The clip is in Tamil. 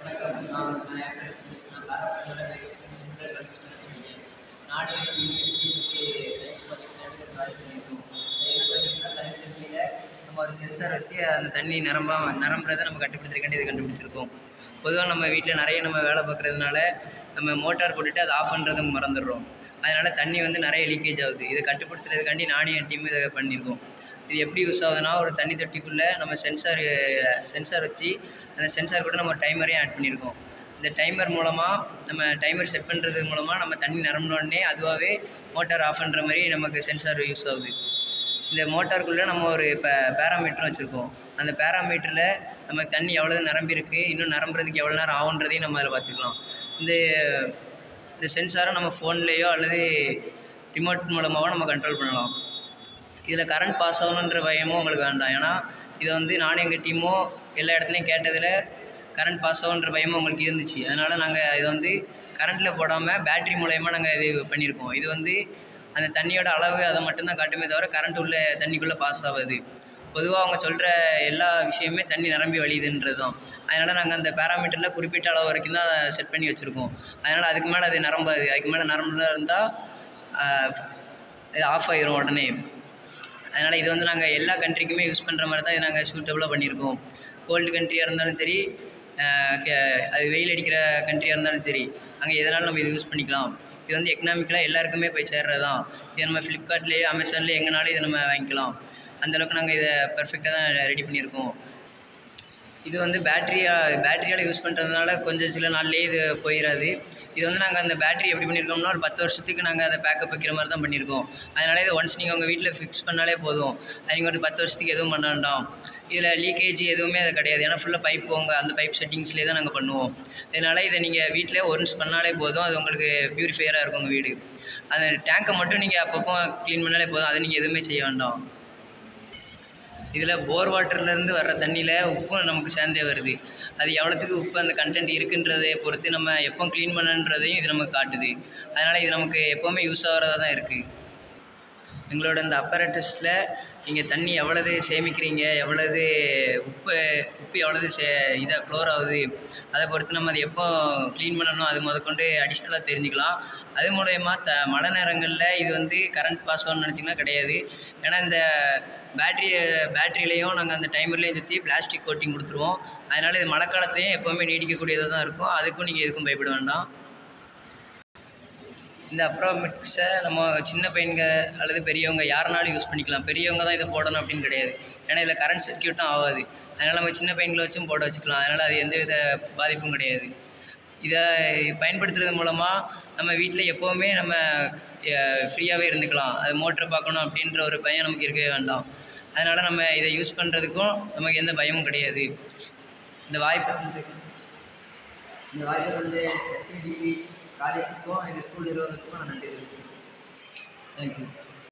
வணக்கம். நான் என் பேர் கிருஷ்ணா. நான் காரைக்குடியோட செகண்ட் கன்ஸ்ட்ரக்ஷன் படிக்கிறேன். நானே டிஎஸ்சி சயின்ஸ் ப்ராஜெக்ட் ப்ராஜெக்ட் பண்ணியிருக்கோம். அது என்ன ப்ராஜெக்ட்னா, தண்ணி தொட்டியில் நம்ம ஒரு சென்சார் வச்சு அந்த தண்ணி நிரம்புறதை நம்ம கண்டுபிடிச்சிருக்காண்டி இது கண்டுபிடிச்சிருக்கோம். பொதுவாக நம்ம வீட்டில் நிறைய நம்ம வேலை பார்க்குறதுனால நம்ம மோட்டார் போட்டுட்டு அதை ஆஃப் பண்ணுறதை மறந்துடுறோம். அதனால் தண்ணி நிறைய லீக்கேஜ் ஆகுது. இதை கட்டுப்படுத்துறதுக்காண்டி நானும் என் டீம் இதை பண்ணியிருக்கோம். இது எப்படி யூஸ் ஆகுதுன்னா, ஒரு தண்ணி தொட்டிக்குள்ளே நம்ம சென்சார் வச்சு அந்த சென்சார் கூட நம்ம டைமரையும் ஆட் பண்ணியிருக்கோம். இந்த டைமர் மூலமாக நம்ம டைமர் செட் பண்ணுறது மூலமாக நம்ம தண்ணி நிரம்பினோடனே அதுவாகவே மோட்டார் ஆஃப் பண்ணுற மாதிரி நமக்கு சென்சார் யூஸ் ஆகுது. இந்த மோட்டாருக்குள்ளே நம்ம ஒரு பேராமீட்டரும் வச்சுருக்கோம். அந்த பேராமீட்டரில் நம்ம தண்ணி எவ்வளோ நிரம்பியிருக்கு, இன்னும் நிரம்புறதுக்கு எவ்வளோ நேரம் ஆகுன்றதையும் நம்ம அதில் பார்த்துக்கலாம். இந்த சென்சாரை நம்ம ஃபோன்லேயோ அல்லது ரிமோட் மூலமாகவோ நம்ம கண்ட்ரோல் பண்ணலாம். இதில் கரண்ட் பாஸ் ஆகணுன்ற பயமும் உங்களுக்கு வேண்டாம். ஏன்னா இதை நானும் எங்கள் டீமும் எல்லா இடத்துலையும் கேட்டதில் கரண்ட் பாஸ் ஆகுன்ற பயமும் உங்களுக்கு இருந்துச்சு. அதனால் நாங்கள் இதை கரண்ட்டில் போடாமல் பேட்ரி மூலயமா நாங்கள் இது பண்ணியிருக்கோம். இது அந்த தண்ணியோட அளவு அதை மட்டும்தான் காட்டுமே தவிர கரண்ட் உள்ள தண்ணிக்குள்ளே பாஸ் ஆகாது. பொதுவாக அவங்க சொல்கிற எல்லா விஷயமே தண்ணி நிரம்பி வழியுதுன்றது தான். அதனால் நாங்கள் அந்த பேராமீட்டரில் குறிப்பிட்ட அளவு வரைக்கும் தான் செட் பண்ணி வச்சுருக்கோம். அதனால் அதுக்கு மேலே அது நிரம்பாது. அதுக்கு மேலே நிரம்புல இருந்தால் இது ஆஃப் ஆகிரும் உடனே. அதனால் இது நாங்கள் எல்லா கண்ட்ரிக்குமே யூஸ் பண்ணுற மாதிரி தான் இது நாங்கள் சூட்டபுளாக பண்ணியிருக்கோம். கோல்டு கண்ட்ரியாக இருந்தாலும் சரி, அது வெயில் அடிக்கிற கண்ட்ரியாக இருந்தாலும் சரி, அங்கே எதனாலும் நம்ம இது யூஸ் பண்ணிக்கலாம். இது எக்கனாமிக்கலாக எல்லாருக்குமே போய் சேர்றது தான். இது நம்ம ஃப்ளிப்கார்ட்லேயே அமேசான்லேயே எங்கேனாலும் இதை நம்ம வாங்கிக்கலாம். அந்தளவுக்கு நாங்கள் இதை பர்ஃபெக்டாக தான் ரெடி பண்ணியிருக்கோம். இது பேட்டரியால் யூஸ் பண்ணுறதுனால கொஞ்சம் சில நாள்லேயே இது போயிடாது. இது நாங்கள் அந்த பேட்டரி எப்படி பண்ணியிருக்கோம்னா, ஒரு 10 வருஷத்துக்கு நாங்கள் அதை பேக்கப் வைக்கிற மாதிரி தான் பண்ணியிருக்கோம். அதனால் இதை ஒன்ஸ் நீங்கள் உங்கள் வீட்டில் ஃபிக்ஸ் பண்ணாலே போதும். அது நீங்கள் ஒரு 10 வருஷத்துக்கு எதுவும் பண்ண வேண்டாம். இதில் லீக்கேஜ் எதுவுமே அது கிடையாது. ஏன்னா ஃபுல்லாக பைப் அந்த பைப் செட்டிங்ஸ்லேயே தான் நாங்கள் பண்ணுவோம். இதனால் இதை நீங்கள் வீட்டிலே ஒன்ஸ் பண்ணாலே போதும். அது உங்களுக்கு பியூரிஃபையராக இருக்கும் உங்கள் வீடு. அந்த டேங்கை மட்டும் நீங்கள் அப்பப்போ க்ளீன் பண்ணாலே போதும். அதை நீங்கள் எதுவுமே செய்ய வேண்டாம். இதில் போர் வாட்டர்லேருந்து வர்ற தண்ணியில் உப்பும் நமக்கு சேர்ந்தே வருது. அது எவ்வளோத்துக்கு உப்பு அந்த கண்டென்ட் இருக்குன்றதை பொறுத்து நம்ம எப்போ க்ளீன் பண்ணுன்றதையும் இது நமக்கு காட்டுது. அதனால் இது நமக்கு எப்போவுமே யூஸ் ஆகிறதா தான் இருக்குது. எங்களோட இந்த அப்பரேட்டஸில் நீங்கள் தண்ணி எவ்வளவு சேமிக்கிறீங்க, எவ்வளவு உப்பு எவ்வளவு க்ளோர் ஆகுது, அதை பொறுத்து நம்ம அதை எப்போ க்ளீன் பண்ணணும் அது முதற்கொண்டு அடிஷ்னலாக தெரிஞ்சுக்கலாம். அது மூலயமா மழை நேரங்களில் இது கரண்ட் பாஸ் ஆகணும்னு நினச்சிங்கன்னா கிடையாது. ஏன்னா இந்த பேட்டரியிலையும் நாங்கள் அந்த டைமர்லேயும் சுற்றி பிளாஸ்டிக் கோட்டிங் கொடுத்துருவோம். அதனால் இது மழை காலத்துலேயும் எப்போவுமே நீடிக்கக்கூடியதாக தான் இருக்கும். அதுக்கும் நீங்கள் எதுக்கும் பயப்பட வேண்டாம். இந்த அப்ராமிக்ஸை நம்ம சின்ன பையன்க அல்லது பெரியவங்க யாருனாலும் யூஸ் பண்ணிக்கலாம். பெரியவங்க தான் இதை போடணும் அப்படின்னு கிடையாது. ஏன்னா இதில் கரண்ட் சர்க்யூட்டும் ஆகாது. அதனால் நம்ம சின்ன பையன்களை வச்சும் போட வச்சுக்கலாம். அதனால் அது எந்தவித பாதிப்பும் கிடையாது. இதை பயன்படுத்துறது மூலமாக நம்ம வீட்டில் எப்போவுமே நம்ம ஃப்ரீயாகவே இருந்துக்கலாம். அது மோட்டரை பார்க்கணும் அப்படின்ற ஒரு பயம் நமக்கு இருக்கவே வேண்டாம். அதனால் நம்ம இதை யூஸ் பண்ணுறதுக்கும் நமக்கு எந்த பயமும் கிடையாது. இந்த வாய்ப்பை SNDP ப்ராஜெக்ட்டுக்கும் எங்கள் ஸ்கூல் நிறுவனத்துக்கும் நான் நன்றி தெரிவிச்சுக்கிறேன். தேங்க்யூ.